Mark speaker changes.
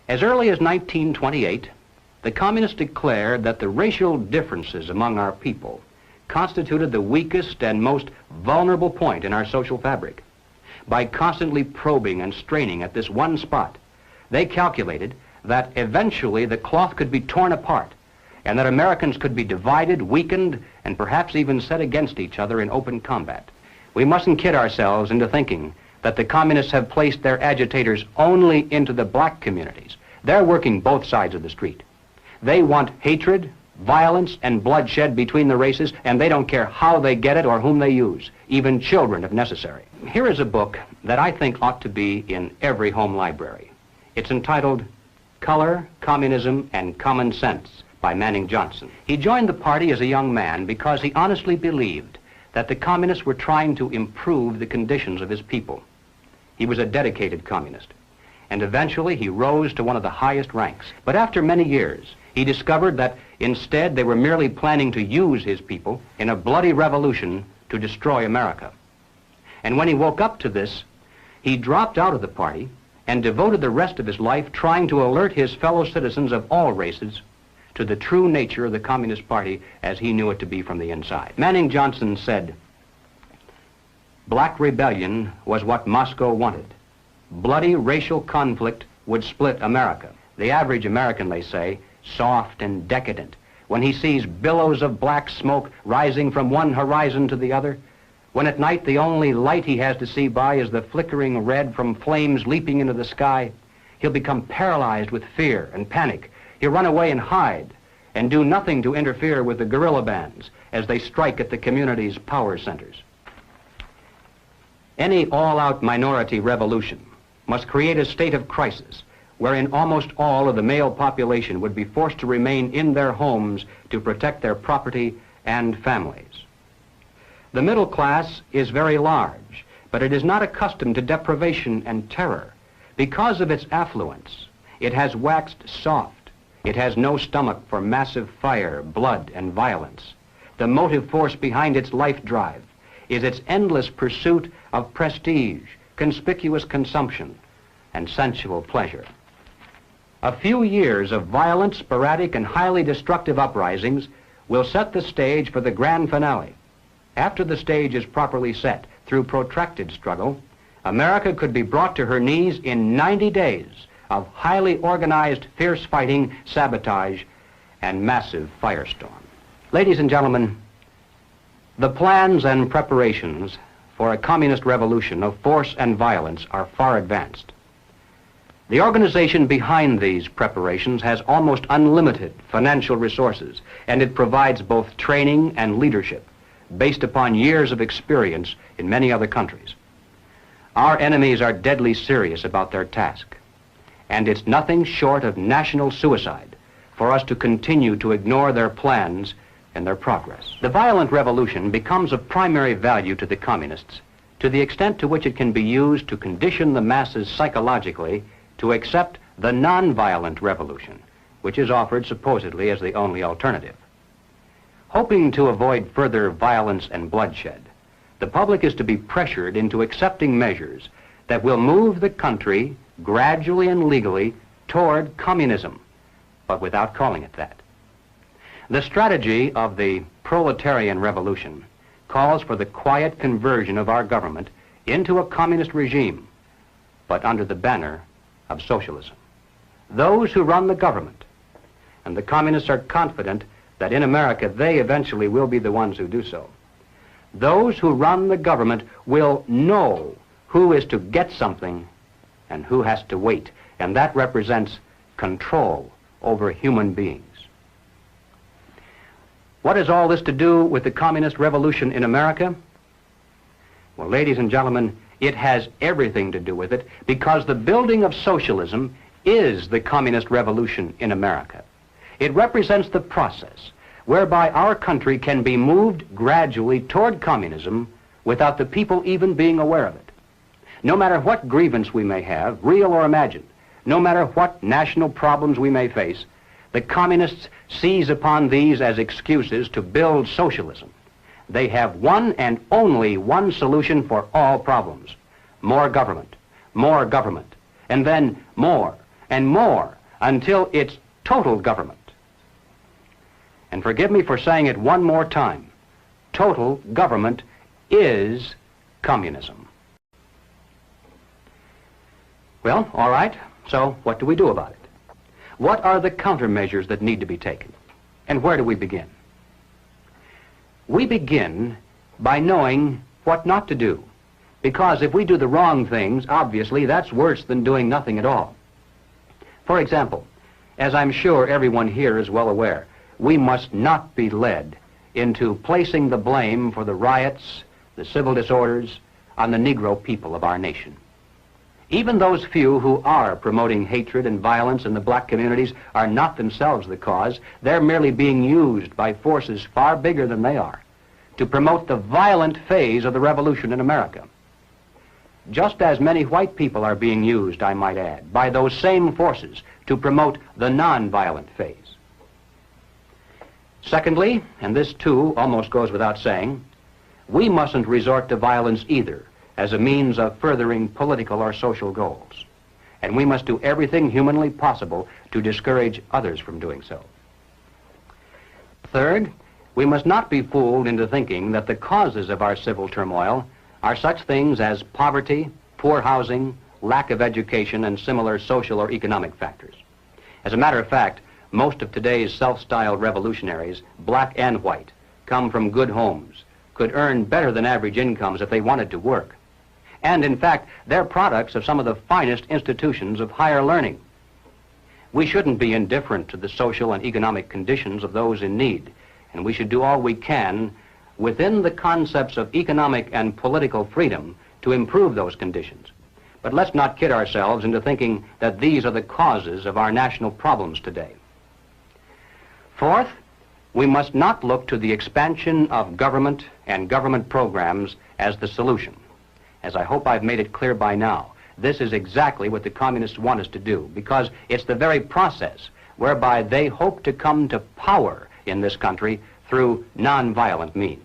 Speaker 1: As early as 1928, the communists declared that the racial differences among our people constituted the weakest and most vulnerable point in our social fabric. By constantly probing and straining at this one spot, they calculated that eventually the cloth could be torn apart and that Americans could be divided, weakened, and perhaps even set against each other in open combat. We mustn't kid ourselves into thinking that the communists have placed their agitators only into the black communities. They're working both sides of the street. They want hatred, violence, and bloodshed between the races, and they don't care how they get it or whom they use, even children if necessary. Here is a book that I think ought to be in every home library. It's entitled Color, Communism, and Common Sense by Manning Johnson. He joined the party as a young man because he honestly believed that the communists were trying to improve the conditions of his people. He was a dedicated communist, and eventually he rose to one of the highest ranks. But after many years, he discovered that instead they were merely planning to use his people in a bloody revolution to destroy America. And when he woke up to this, he dropped out of the party and devoted the rest of his life trying to alert his fellow citizens of all races to the true nature of the Communist Party as he knew it to be from the inside. Manning Johnson said, "Black rebellion was what Moscow wanted. Bloody racial conflict would split America. The average American, they say, soft and decadent, when he sees billows of black smoke rising from one horizon to the other, when at night the only light he has to see by is the flickering red from flames leaping into the sky, he'll become paralyzed with fear and panic. He'll run away and hide and do nothing to interfere with the guerrilla bands as they strike at the community's power centers. Any all-out minority revolution must create a state of crisis wherein almost all of the male population would be forced to remain in their homes to protect their property and families. The middle class is very large, but it is not accustomed to deprivation and terror. Because of its affluence, it has waxed soft. It has no stomach for massive fire, blood, and violence. The motive force behind its life drive is its endless pursuit of prestige, conspicuous consumption, and sensual pleasure. A few years of violent, sporadic, and highly destructive uprisings will set the stage for the grand finale. After the stage is properly set through protracted struggle, America could be brought to her knees in 90 days of highly organized, fierce fighting, sabotage, and massive firestorm. Ladies and gentlemen, the plans and preparations for a communist revolution of force and violence are far advanced. The organization behind these preparations has almost unlimited financial resources, and it provides both training and leadership based upon years of experience in many other countries. Our enemies are deadly serious about their task, and it's nothing short of national suicide for us to continue to ignore their plans and their progress. The violent revolution becomes of primary value to the communists to the extent to which it can be used to condition the masses psychologically to accept the non-violent revolution, which is offered supposedly as the only alternative. Hoping to avoid further violence and bloodshed, the public is to be pressured into accepting measures that will move the country gradually and legally toward communism, but without calling it that. The strategy of the proletarian revolution calls for the quiet conversion of our government into a communist regime, but under the banner of socialism. Those who run the government, and the communists are confident that in America they eventually will be the ones who do so. Those who run the government will know who is to get something and who has to wait, and that represents control over human beings. What has all this to do with the communist revolution in America? Well, ladies and gentlemen, it has everything to do with it, because the building of socialism is the communist revolution in America. It represents the process whereby our country can be moved gradually toward communism without the people even being aware of it. No matter what grievance we may have, real or imagined, no matter what national problems we may face, the communists seize upon these as excuses to build socialism. They have one and only one solution for all problems: more government, and then more and more until it's total government. And forgive me for saying it one more time, total government is communism. Well, all right, so what do we do about it? What are the countermeasures that need to be taken? And where do we begin? We begin by knowing what not to do, because if we do the wrong things, obviously that's worse than doing nothing at all. For example, as I'm sure everyone here is well aware, we must not be led into placing the blame for the riots, the civil disorders, on the Negro people of our nation. Even those few who are promoting hatred and violence in the black communities are not themselves the cause. They're merely being used by forces far bigger than they are to promote the violent phase of the revolution in America. Just as many white people are being used, I might add, by those same forces to promote the non-violent phase. Secondly, and this too almost goes without saying, we mustn't resort to violence either as a means of furthering political or social goals. And we must do everything humanly possible to discourage others from doing so. Third, we must not be fooled into thinking that the causes of our civil turmoil are such things as poverty, poor housing, lack of education, and similar social or economic factors. As a matter of fact, most of today's self-styled revolutionaries, black and white, come from good homes, could earn better than average incomes if they wanted to work. And in fact, they're products of some of the finest institutions of higher learning. We shouldn't be indifferent to the social and economic conditions of those in need, and we should do all we can within the concepts of economic and political freedom to improve those conditions. But let's not kid ourselves into thinking that these are the causes of our national problems today. Fourth, we must not look to the expansion of government and government programs as the solution. As I hope I've made it clear by now, this is exactly what the communists want us to do, because it's the very process whereby they hope to come to power in this country through nonviolent means.